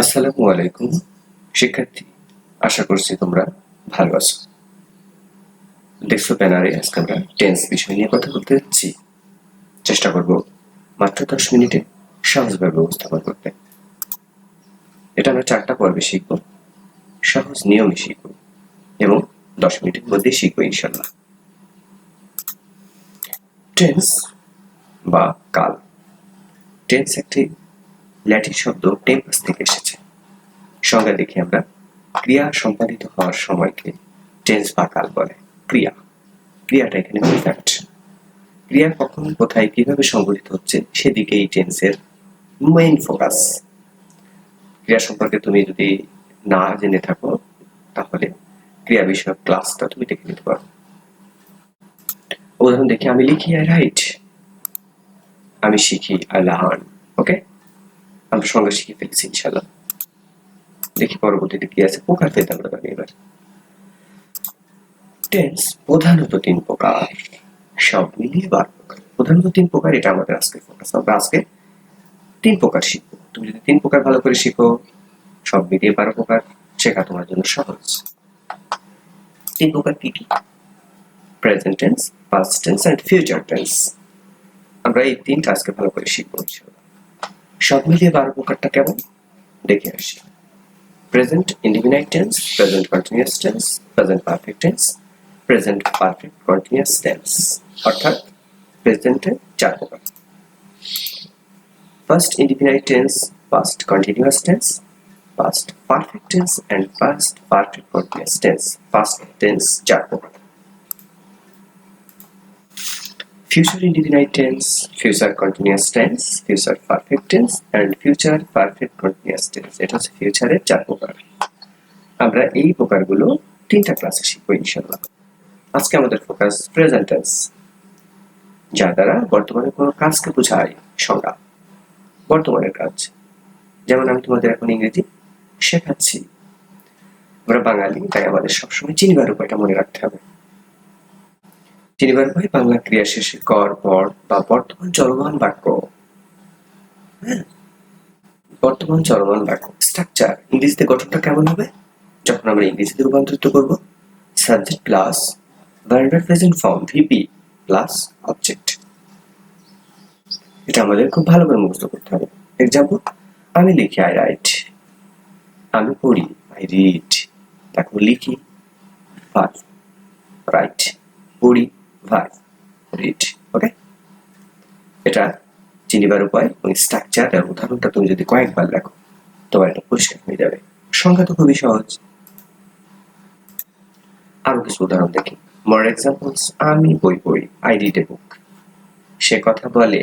আসসালামু আলাইকুম শিক্ষার্থী, আশা করছি তোমরা ভালো আছো। দেখছো ব্যানারে আজকে আমরা টেন্স বিষয় নিয়ে কথা বলতে যাচ্ছি। চেষ্টা করব মাত্র 10 মিনিটে সহজভাবে উপস্থাপন করতে। এটা আমরা 4টা পর্বে শিখব, সহজ নিয়মে শিখব এবং 10 মিনিটের মধ্যে শিখবো ইনশাল্লাহ। টেন্স বা কাল। টেন্স একটি ল্যাটিন শব্দ টেম্পাস থেকে এসেছে। সংজ্ঞা দেখি আমরা, ক্রিয়া সম্পাদিত হওয়ার সময়কে টেন্স বা কাল বলে। ক্রিয়াটা এখানে পারফেক্ট। ক্রিয়া কখন, কোথায়, কিভাবে সংঘটিত হচ্ছে সেদিকে এই টেন্সের মেইন ফোকাস। ক্রিয়া সম্পর্কে তুমি যদি না জেনে থাকো তাহলে ক্রিয়া বিষয়ক ক্লাসটা তুমি দেখে নিতে পারো। উদাহরণ দেখি, আমি লিখি আই রাইট, আমি শিখি আই লার্ন। ওকে, আমরা সঙ্গে শিখে ফেলেছি ইনশাল্লাহ। দেখি পরবর্তীতে কি আছে, প্রকার পেতে আমরা পারি এবার। টেন্স প্রধানত 3 প্রকার, সব মিলিয়ে 12 প্রকার। প্রধানত 3 প্রকার, এটা আমাদের আজকে ফোকাস। আমরা আজকে 3 প্রকার শিখবো। তুমি যদি 3 প্রকার ভালো করে শিখো, সব মিলিয়ে 12 প্রকার শেখা তোমার জন্য সহজ। 3 প্রকার কি কি? Present tense, past tense and future tense. আমরা এই 3টা আজকে ভালো করে শিখবো ইনশাআল্লাহ। সব মিলিয়ে 12 প্রকারটা কেমন দেখে আসি। Present indefinite tense, present continuous tense, present perfect tense, present perfect continuous tense. অর্থাৎ প্রেজেন্টে 4 প্রকার। Past indefinite tense, past continuous tense, past perfect tense and past perfect continuous tense. Past tense 4 প্রকার। Future indefinite tense, future continuous tense, future perfect tense and future perfect continuous tense. এটা হচ্ছে ফিউচারের 4 প্রকার। আমরা এই প্রকারগুলো 3টা ক্লাসে শিখবো ইনশাআল্লাহ। আজকে আমাদের ফোকাস প্রেজেন্ট টেন্স, যা দ্বারা বর্তমানে কোনো কাজকে বোঝায়। সংজ্ঞা: বর্তমানের কাজ। যেমন আমি তোমাদের এখন ইংরেজি শেখাচ্ছি। আমরা বাঙালি, তাই আমাদের সবসময় চিনিবার উপায়টা মনে রাখতে হবে। চিনিবার উপায় বাংলা ক্রিয়া শেষে কর, পর বা বর্তমান চলমান বাক্য। হ্যাঁ, বর্তমান চলমান বাক্য। স্ট্রাকচার ইংরেজিতে গঠনটা কেমন হবে যখন আমরা ইংরেজিতে রূপান্তরিত করব? সাবজেক্ট প্লাস ভার্বের present form VP plus object. এটা আমাদের খুব ভালো করে মুখস্থ করতে হবে। এক্সাম্পল: আমি লিখি আই রাইট, আমি পড়ি আই রিড। দেখো, লিখি ভার্ব, রাইট পড়ি ভার্ব, রিড। ওকে, এটা চিনিবার উপায় এবং স্ট্রাকচার আর উদাহরণটা তুমি যদি কয়েকবার লেখো তোমার এটা পরিষ্কার হয়ে যাবে। সংখ্যা তো খুবই সহজ। আরো কিছু উদাহরণ দেখি। মোর এক্সাম্পলস: আমি বই পড়ি, আই রিড এ বুক। সে কথা বলে,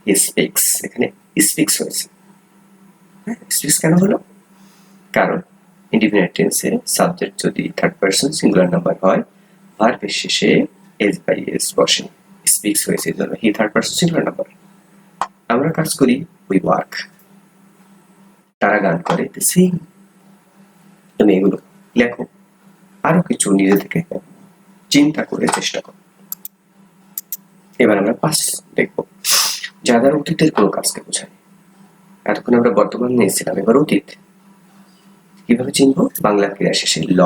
হি স্পিক্স। এখানে স্পিক্স হয়েছে। হ্যাঁ, স্পিক্স কেন হলো? কারণ ইনডিফিনিট টেন্সে সাবজেক্ট যদি থার্ড পারসন সিঙ্গুলার নাম্বার হয়, ভার্বের শেষে এস বাই এস বসে। স্পিক্স হয়েছে এই জন্য he third person singular number. আমরা কাজ করি, উই ওয়ার্ক। তারা গান করে, দে সিং। তুমি এগুলো লেখো, আরো কিছু নিজে থেকে চিন্তা করে চেষ্টা করো। এবার আমরা পাস্ট দেখবো, যা দ্বারা অতীতের কোনো কাজকে বোঝায়। এতক্ষণ আমরা বর্তমান নিয়েছিলাম, এবার অতীত। কিভাবে চিনবো? বাংলা ক্রিয়া শেষে ল,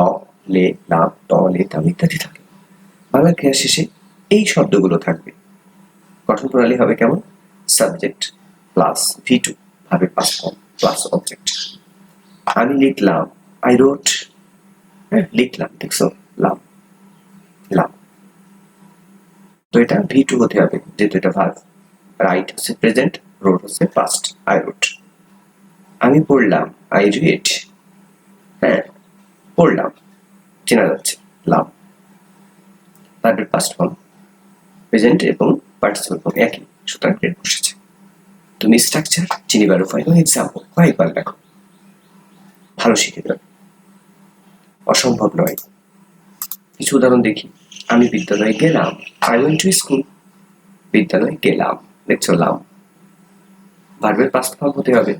লে, লাম, ট, লে, তাম ইত্যাদি থাকে। বাংলা ক্রিয়া শেষে এই শব্দগুলো থাকবে। গঠন প্রণালী হবে কেমন? সাবজেক্ট প্লাস V2 ভার্বের পাস্ট ফর্ম প্লাস অবজেক্ট। আমি লিখলাম, আই রোট। হ্যাঁ, লিখলাম, দেখছো, লাম লাম। তো এটা V2 হতে হবে যেহেতু এটা ভার্ব। রাইট হচ্ছে প্রেজেন্ট, রোট হচ্ছে পাস্ট, আই রোট। আমি পড়লাম, আই রিড। হ্যাঁ, পড়লাম, চেনা যাচ্ছে, লাম। ভার্বের পাস্ট ফর্ম প্রেজেন্ট এবং পার্টিসিপল ফর্ম একই, সুতরাং প্রেজেন্ট বসেছে। তুমি স্ট্রাকচার চিনিবার উপায় এবং এক্সাম্পল কয়েকবার লেখো, ভালো শিখে যাবে। অসম্ভব নয়। কিছু উদাহরণ দেখি। আমি বিদ্যালয়ে গেলাম, আই ওয়েন্ট টু স্কুল। বিদ্যালয়ে গেলাম, দেখছো, লাম। ভার্বের পাস্ট ফর্ম হতে হবে।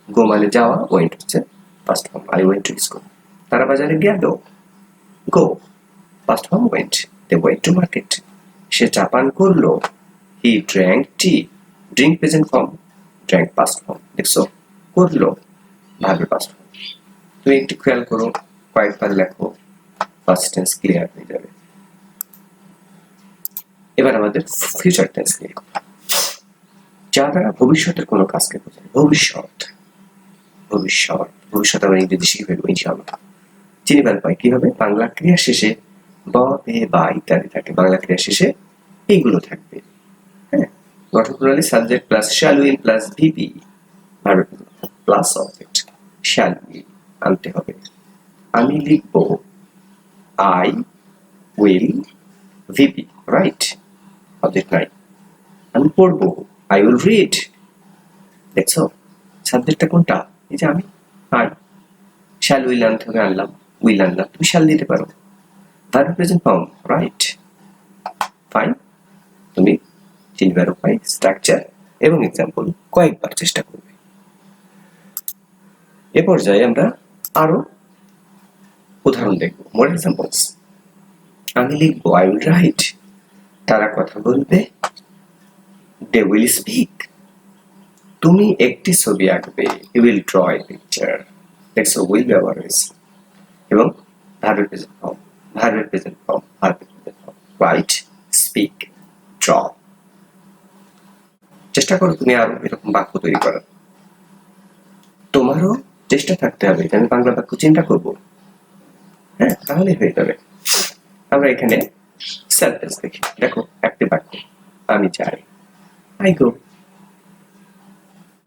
গো মানে যাওয়া, ওয়েন্ট হচ্ছে past form, I went to school. তারা বাজারে গেল, go past form went, they went to market. সে চা পান করলো, he drank tea. Drink present form, drank past form, দেখছো, করলো। ভার্বের পাস্ট ফর্ম। তুমি একটু খেয়াল করো, কয়েকবার লেখো, পাস্ট টেন্স ক্লিয়ার হয়ে যাবে। এবার আমাদের ফিউচার টেন্স নিয়ে, যা দ্বারা ভবিষ্যতের কোনো কাজকে বোঝায়। ভবিষ্যৎ, ভবিষ্যৎ, ভবিষ্যৎ আমরা ইংরেজি শিখে ফেলবো ইনশাআল্লাহ। চিনিবার পাই কি হবে? বাংলা ক্রিয়া শেষে ব, বে, বা ইত্যাদি থাকে। বাংলা ক্রিয়া শেষে এইগুলো থাকবে। হ্যাঁ, গঠন প্রণালী subject plus shall will plus VP plus object. Shall will আনতে হবে। আমি লিখব I will VP, right, object নাই। আমি পড়বো আই উইল রিড। দেখছো সাবজেক্টটা কোনটা? এই যে আমি, আই। শ্যাল উইল আনতে হবে, আনলাম, উইল আনলাম, তুমি শ্যাল দিতে পারো। Verb present form, right, fine. তুমি চিনবার উপায়, স্ট্রাকচার এবং এক্সাম্পল কয়েকবার চেষ্টা করবে। এ পর্যায়ে আমরা আরো উদাহরণ দেখব। মোর এক্সাম্পলস, আমি লিখবো আই উইল রাইট, তারা কথা বলবে, দে উইল স্পিক। তুমি একটি ছবি আঁকবে, you will draw a picture. দেখছো উইল ব্যবহার হয়েছে। এবং ভার্বের প্রেজেন্ট ফর্ম, ভার্বের প্রেজেন্ট ফর্ম, ভার্বের present form, write, speak, draw. চেষ্টা করো তুমি আরো এরকম বাক্য তৈরি করার। তোমারও চেষ্টা থাকতে হবে যে আমি বাংলা বাক্য চিন্তা করব, হ্যাঁ, তাহলে হয়ে যাবে। আমরা এখানে সেন্টেন্স দেখি, দেখো একটি বাক্য, আমি যাই, আই গো।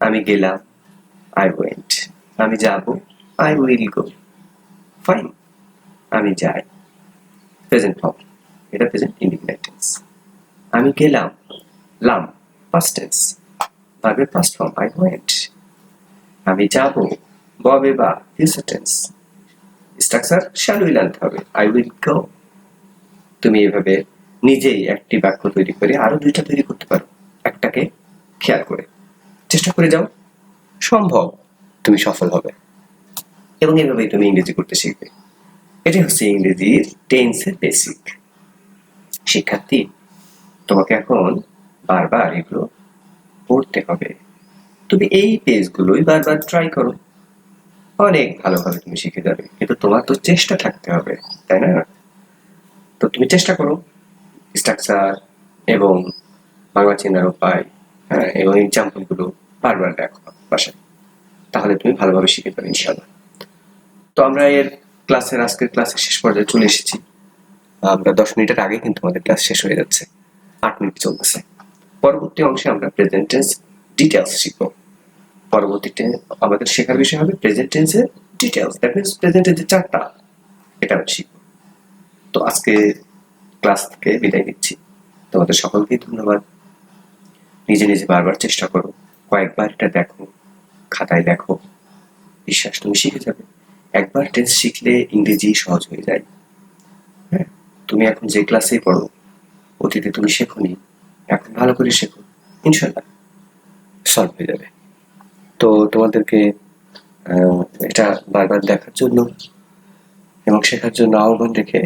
আমি গেলাম, আই ওয়েন্ট। আমি যাব, আই উইল গো। ফাইন, আমি যাই, প্রেজেন্ট ফর্ম, এটা প্রেজেন্ট ইনডিফিনিট টেন্স। আমি গেলাম, লাম, পাস্ট টেন্স, ভার্বের পাস্ট ফর্ম, আই ওয়েন্ট। আমি যাব, ববে বা future tense, structure shall will আনতে হবে, আই উইল গো। তুমি এভাবে নিজেই একটি বাক্য তৈরি করে আরো দুইটা তৈরি করতে পারো, একটাকে খেয়াল করে চেষ্টা করে যাও, সম্ভব তুমি সফল হবে। এবং এভাবেই তুমি ইংরেজি করতে শিখবে। এটাই হচ্ছে ইংরেজির টেন্সের বেসিক। শিক্ষার্থী, তোমাকে এখন বারবার এগুলো পড়তে হবে। তুমি এই পেজগুলোই বারবার ট্রাই করো, অনেক ভালোভাবে তুমি শিখে যাবে। কিন্তু তোমার তো চেষ্টা থাকতে হবে, তাই না? তো তুমি চেষ্টা করো, স্ট্রাকচার এবং বাংলা চেনার উপায়, হ্যাঁ, এবং এক্সাম্পল গুলো বারবার দেখো বাসায়, তাহলে তুমি ভালোভাবে শিখে যাবে ইনশাআল্লাহ। তো আমরা এর ক্লাসের আজকের ক্লাসের শেষ পর্যায়ে চলে এসেছি। আমরা 10 মিনিটের আগে কিন্তু আমাদের ক্লাস শেষ হয়ে যাচ্ছে, 8 মিনিট চলতেছে। পরবর্তী অংশে আমরা প্রেজেন্ট টেন্স ডিটেলস শিখব। পরবর্তীতে আমাদের শেখার বিষয় হবে প্রেজেন্ট টেন্সের ডিটেলস, দ্যাট মিন্স প্রেজেন্টের যে চারটা, এটা আমরা শিখব। তো আজকে ক্লাস থেকে বিদায় নিচ্ছি। তোমাদের সকলকেই ধন্যবাদ। নিজে নিজে বারবার চেষ্টা করো, কয়েকবার এটা দেখো, খাতায় দেখো, বিশ্বাস তুমি শিখে যাবে। একবার টেন্স শিখলে ইংরেজি সহজ হয়ে যায়। হ্যাঁ, তুমি এখন যে ক্লাসেই পড়ো, অতীতে তুমি শেখোনি, এখন ভালো করে শেখো, ইনশাল্লাহ সলভ হয়ে যাবে। তো তোমাদেরকে এটা বারবার দেখার জন্য এবং শেখার জন্য আহ্বান রেখে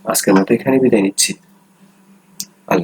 আজকের মতো এখানে বিদায় নিচ্ছি।